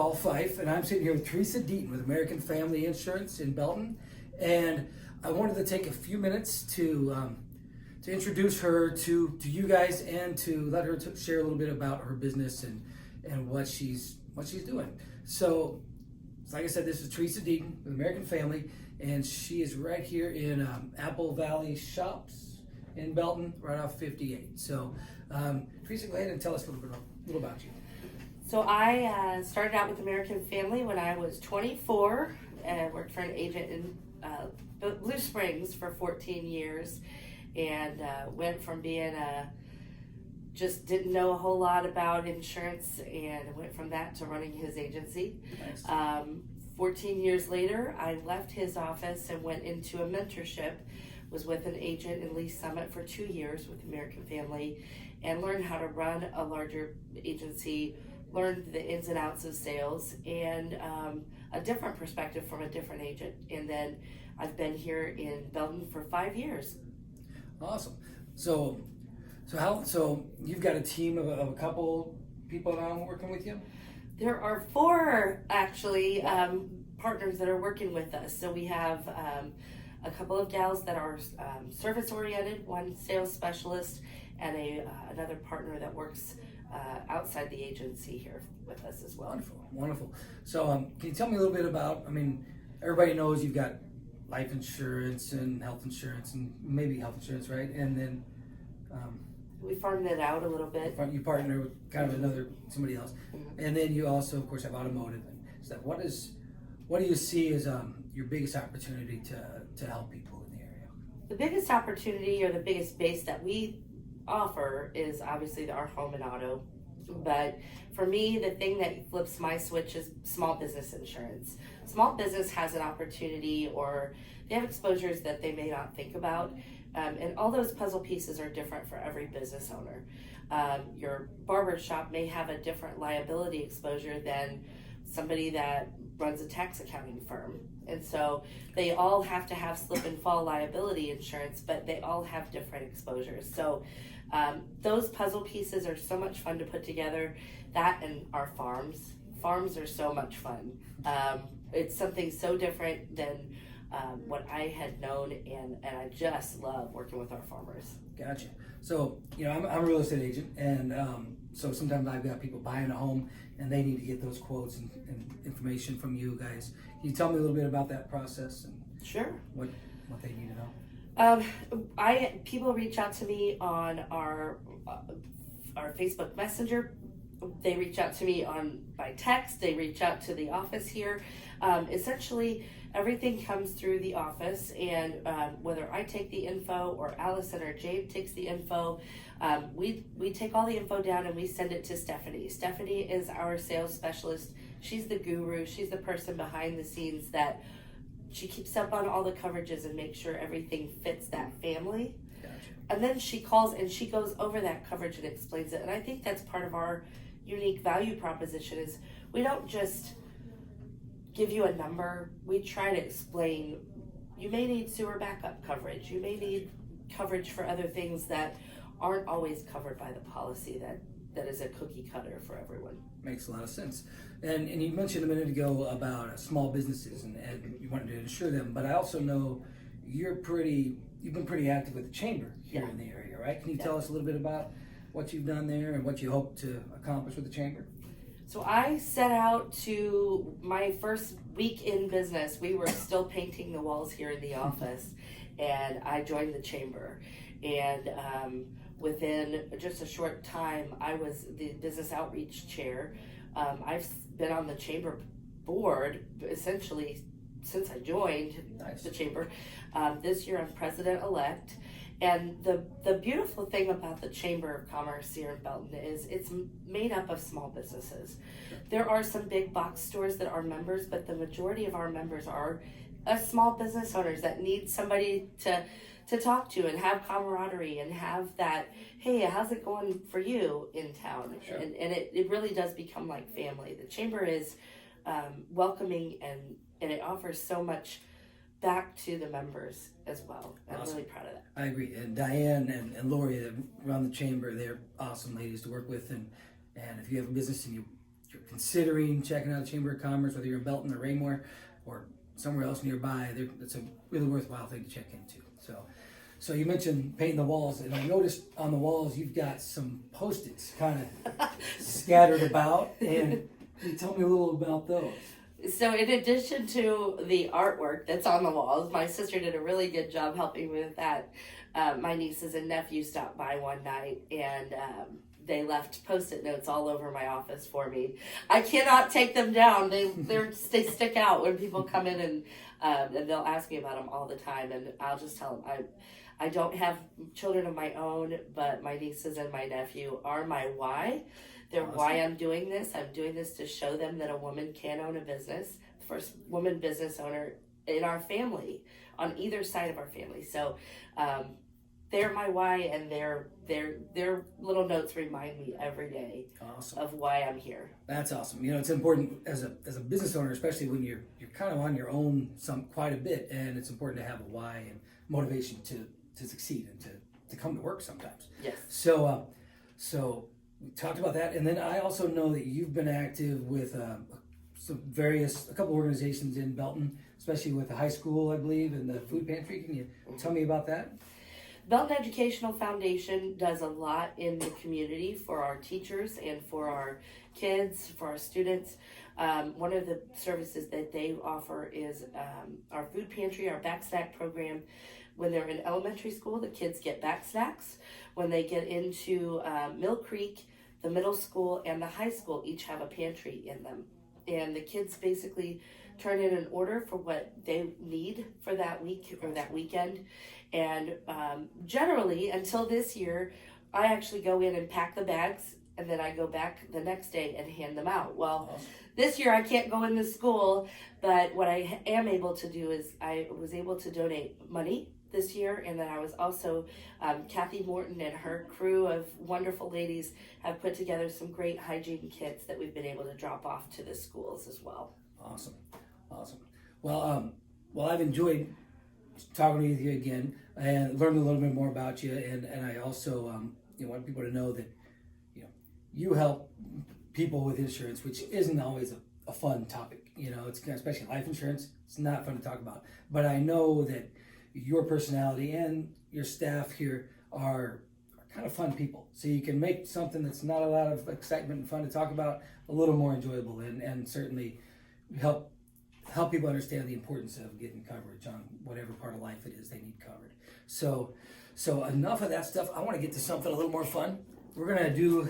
Paul Fife, and I'm sitting here with Teresa Deaton with American Family Insurance in Belton, and I wanted to take a few minutes to introduce her to you guys and to let her share a little bit about her business and what she's doing. So like I said, this is Teresa Deaton with American Family, and she is right here in Apple Valley Shops in Belton, right off 58. So Teresa, go ahead and tell us a little about you. So I started out with American Family when I was 24 and worked for an agent in Blue Springs for 14 years, and went from being just didn't know a whole lot about insurance, and went from that to running his agency. Nice. 14 years later, I left his office and went into a mentorship, was with an agent in Lee Summit for 2 years with American Family, and learned how to run a larger agency, learned the ins and outs of sales, and a different perspective from a different agent. And then I've been here in Belton for 5 years. Awesome. So you've got a team of a couple people now working with you? There are 4 actually partners that are working with us. So we have a couple of gals that are service oriented, one sales specialist, and another partner that works outside the agency here with us as well. Wonderful. So can you tell me a little bit about, everybody knows you've got life insurance and health insurance, and maybe health insurance, right? And then we farmed it out a little bit. you partner with kind of somebody else. Mm-hmm. And then you also, of course, have automotive and stuff. What do you see as your biggest opportunity to help people in the area? The biggest opportunity, or the biggest base that we offer, is obviously our home and auto. But for me, the thing that flips my switch is small business insurance. Small business has an opportunity, or they have exposures that they may not think about. And all those puzzle pieces are different for every business owner. Your barber shop may have a different liability exposure than somebody that runs a tax accounting firm. And so they all have to have slip and fall liability insurance, but they all have different exposures. So those puzzle pieces are so much fun to put together. That and our farms. Farms are so much fun. It's something so different than what I had known, and I just love working with our farmers. Gotcha. So, I'm a real estate agent, and so sometimes I've got people buying a home, and they need to get those quotes and information from you guys. Can you tell me a little bit about that process and Sure. what they need to know? People reach out to me on our Facebook Messenger. They reach out to me by text. They reach out to the office here. Essentially, everything comes through the office, and whether I take the info or Allison or Jabe takes the info, we take all the info down and we send it to Stephanie. Stephanie is our sales specialist. She's the guru. She's the person behind the scenes that she keeps up on all the coverages and makes sure everything fits that family. Gotcha. And then she calls and she goes over that coverage and explains it. And I think that's part of our unique value proposition, is we don't just give you a number. We try to explain, you may need sewer backup coverage. You may need coverage for other things that aren't always covered by the policy that is a cookie cutter for everyone. Makes a lot of sense. And you mentioned a minute ago about small businesses and you wanted to insure them, but I also know you've been pretty active with the chamber here in the area, right? Can you tell us a little bit about what you've done there and what you hope to accomplish with the chamber? So I set out to my first week in business. We were still painting the walls here in the office, and I joined the chamber. And within just a short time, I was the business outreach chair. I've been on the chamber board essentially since I joined the chamber. This year I'm president-elect. And the beautiful thing about the Chamber of Commerce here in Belton is it's made up of small businesses. There are some big box stores that are members, but the majority of our members are small business owners that need somebody to talk to and have camaraderie and have that, hey, how's it going for you in town? Sure. And it really does become like family. The Chamber is welcoming, and it offers so much back to the members as well. I'm really proud of that. I agree. And Diane and Lori that run the chamber, they're awesome ladies to work with. And if you have a business and you're you're considering checking out the Chamber of Commerce, whether you're in Belton or Raymore or somewhere else nearby, it's a really worthwhile thing to check into. So you mentioned painting the walls, and I noticed on the walls you've got some Post-its kind of scattered about, and can you tell me a little about those? So in addition to the artwork that's on the walls, my sister did a really good job helping me with that. My nieces and nephews stopped by one night, and they left Post-it notes all over my office for me. I cannot take them down. They stick out when people come in, and they'll ask me about them all the time, and I'll just tell them I don't have children of my own, but my nieces and my nephew are my why. They're awesome. Why I'm doing this. I'm doing this to show them that a woman can own a business. The first woman business owner in our family, on either side of our family. So they're my why, and their little notes remind me every day of why I'm here. That's awesome. It's important as a business owner, especially when you're kind of on your own quite a bit, and it's important to have a why and motivation to succeed and to come to work sometimes. Yes. So we talked about that, and then I also know that you've been active with a couple organizations in Belton, especially with the high school, I believe, and the food pantry. Can you tell me about that? Belton Educational Foundation does a lot in the community for our teachers and for our kids, for our students. One of the services that they offer is our food pantry, our back snack program. When they're in elementary school, the kids get back snacks. When they get into Mill Creek, the middle school and the high school each have a pantry in them. And the kids basically turn in an order for what they need for that week or that weekend. And generally, until this year, I actually go in and pack the bags, and then I go back the next day and hand them out. Well, this year I can't go in the school, but what I am able to do is I was able to donate money this year, and then I was also, Kathy Morton and her crew of wonderful ladies have put together some great hygiene kits that we've been able to drop off to the schools as well. Awesome. Well, I've enjoyed talking with you again and learned a little bit more about you, and I also want people to know that you help people with insurance, which isn't always a fun topic. It's especially life insurance. It's not fun to talk about, but I know that your personality and your staff here are kind of fun people. So you can make something that's not a lot of excitement and fun to talk about a little more enjoyable, and certainly help people understand the importance of getting coverage on whatever part of life it is they need covered. So enough of that stuff. I want to get to something a little more fun. We're going to do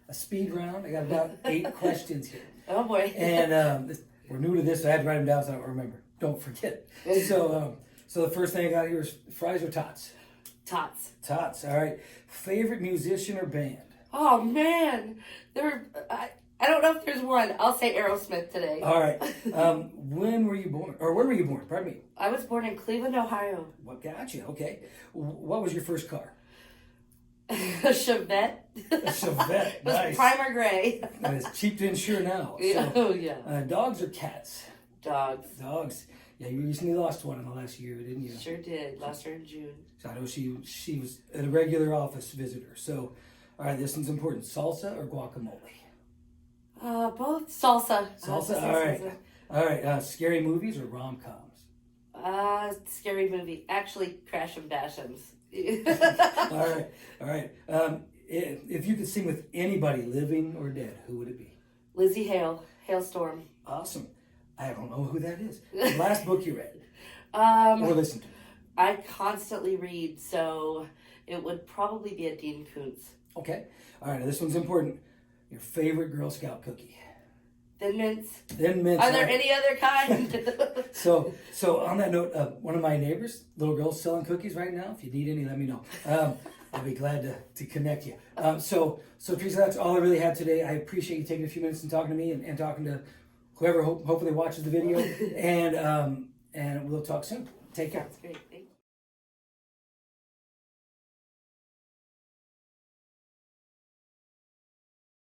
a speed round. I got about 8 questions here. Oh boy. And we're new to this, so I had to write them down so I don't remember. Don't forget. So the first thing I got here is fries or tots? Tots. Tots, all right. Favorite musician or band? Oh man, I don't know if there's one. I'll say Aerosmith today. All right. When were you born? Or where were you born? Pardon me. I was born in Cleveland, Ohio. What got you? Okay. What was your first car? A Chevette. A Chevette. It was Nice. primer gray. And it's cheap to insure now. So, oh yeah. Dogs or cats? Dogs. Dogs. Yeah, you recently lost one in the last year, didn't you? Sure did. Lost her in June. So I know she was a regular office visitor. So, all right, this one's important. Salsa or guacamole? Both. Salsa. Salsa. All right. Scary movies or rom-coms? Scary movie. Actually, Crash and Bashams. All right. If you could sing with anybody, living or dead, who would it be? Lizzie Hale. Hailstorm. Awesome. I don't know who that is. The last book you read? Or listened to? I constantly read, so it would probably be a Dean Koontz. Okay. All right. Now this one's important. Your favorite Girl Scout cookie? Thin Mints. Thin Mints. Are there any other kind? So on that note, one of my neighbors, little girl's selling cookies right now. If you need any, let me know. I'll be glad to connect you. So Teresa, that's all I really had today. I appreciate you taking a few minutes and talking to me and talking to whoever hopefully watches the video. And we'll talk soon. Take care. That's great.